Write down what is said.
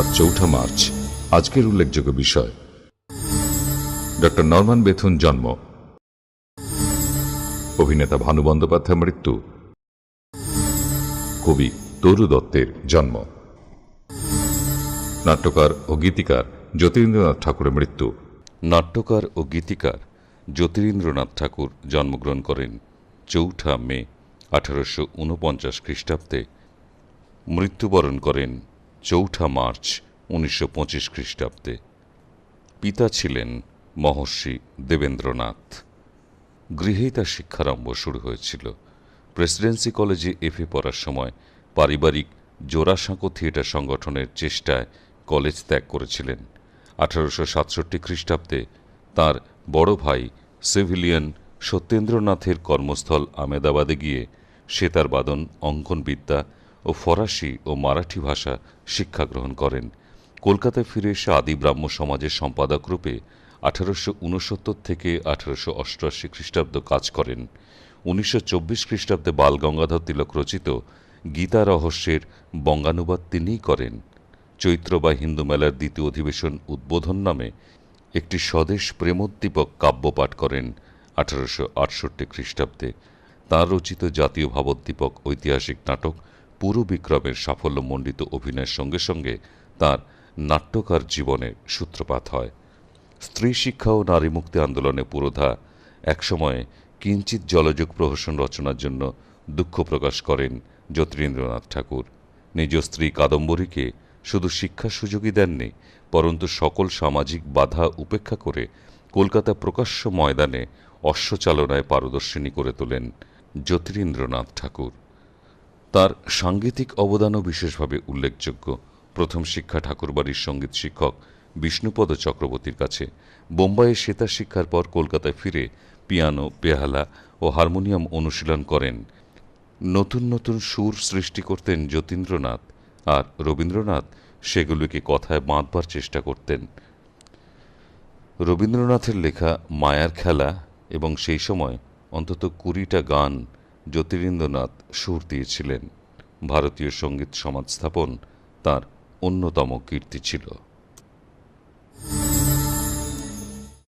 আজ ৪ঠা মার্চ। আজকের উল্লেখযোগ্য বিষয়: ডক্টর নরমান বেথুন জন্ম, অভিনেতা ভানু বন্দ্যোপাধ্যায় মৃত্যু, কবি তরু দত্তের জন্ম, নাট্যকার ও গীতিকার জ্যোতিরিন্দ্রনাথ ঠাকুরের মৃত্যু। নাট্যকার ও গীতিকার জ্যোতিরিন্দ্রনাথ ঠাকুর জন্মগ্রহণ করেন ৪ঠা মে ১৮৪৯ খ্রিস্টাব্দে, মৃত্যুবরণ করেন ৪ঠা মার্চ ১৯২৫ খ্রিস্টাব্দে। পিতা ছিলেন মহর্ষি দেবেন্দ্রনাথ। গৃহেই তার শিক্ষারম্ভ শুরু হয়েছিল। প্রেসিডেন্সি কলেজে এফএ পড়ার সময় পারিবারিক জোড়াসাঁকো থিয়েটার সংগঠনের চেষ্টায় কলেজ ত্যাগ করেছিলেন। ১৮৬৭ খ্রিস্টাব্দে তাঁর বড় ভাই সিভিলিয়ান সত্যেন্দ্রনাথের কর্মস্থল আমেদাবাদে গিয়ে সেতার বাদন, অঙ্কনবিদ্যা ও ফরাসি ও মারাঠি ভাষা শিক্ষা গ্রহণ করেন। কলকাতায় ফিরে এসে আদি ব্রাহ্ম সমাজের সম্পাদক রূপে ১৮৬৯ থেকে ১৮৮৮ খ্রিস্টাব্দ কাজ করেন। ১৯২৪ খ্রিস্টাব্দে বালগঙ্গাধর তিলক রচিত গীতা রহস্যের বঙ্গানুবাদ তিনিই করেন। চৈত্র বা হিন্দু মেলার দ্বিতীয় অধিবেশন উদ্বোধন নামে একটি স্বদেশ প্রেমোদ্দীপক কাব্য পাঠ করেন ১৮৬৮ খ্রিস্টাব্দে। তাঁর রচিত জাতীয় ভাবোদ্দীপক ঐতিহাসিক নাটক পুরবিক্রমের সাফল্যমণ্ডিত অভিনয়ের সঙ্গে সঙ্গে তাঁর নাট্যকার জীবনের সূত্রপাত হয়। স্ত্রী শিক্ষা ও নারী মুক্তি আন্দোলনে পুরোধা একসময়ে কিঞ্চিৎ জলযোগ প্রহসন রচনার জন্য দুঃখ প্রকাশ করেন জ্যোতিরিন্দ্রনাথ ঠাকুর। নিজ স্ত্রী কাদম্বরীকে শুধু শিক্ষার সুযোগই দেননি, পরন্তু সকল সামাজিক বাধা উপেক্ষা করে কলকাতা প্রকাশ্য ময়দানে অশ্বচালনায় পারদর্শিনী করে তোলেন জ্যোতিরিন্দ্রনাথ ঠাকুর। তার সাংগীতিক অবদানও বিশেষভাবে উল্লেখযোগ্য। প্রথম শিক্ষা ঠাকুরবাড়ির সঙ্গীত শিক্ষক বিষ্ণুপদ চক্রবর্তীর কাছে। বোম্বাইয়ে সেতার শিক্ষার পর কলকাতায় ফিরে পিয়ানো, বেহালা ও হারমোনিয়াম অনুশীলন করেন। নতুন নতুন সুর সৃষ্টি করতেন যতীন্দ্রনাথ, আর রবীন্দ্রনাথ সেগুলিকে কথায় বাঁধবার চেষ্টা করতেন। রবীন্দ্রনাথের লেখা মায়ার খেলা এবং সেই সময় অন্তত ২০টা গান জ্যোতিরিন্দ্রনাথ সুর দিয়েছিলেন। ভারতীয় সঙ্গীত সমাজ স্থাপন তাঁর অন্যতম কীর্তি ছিল।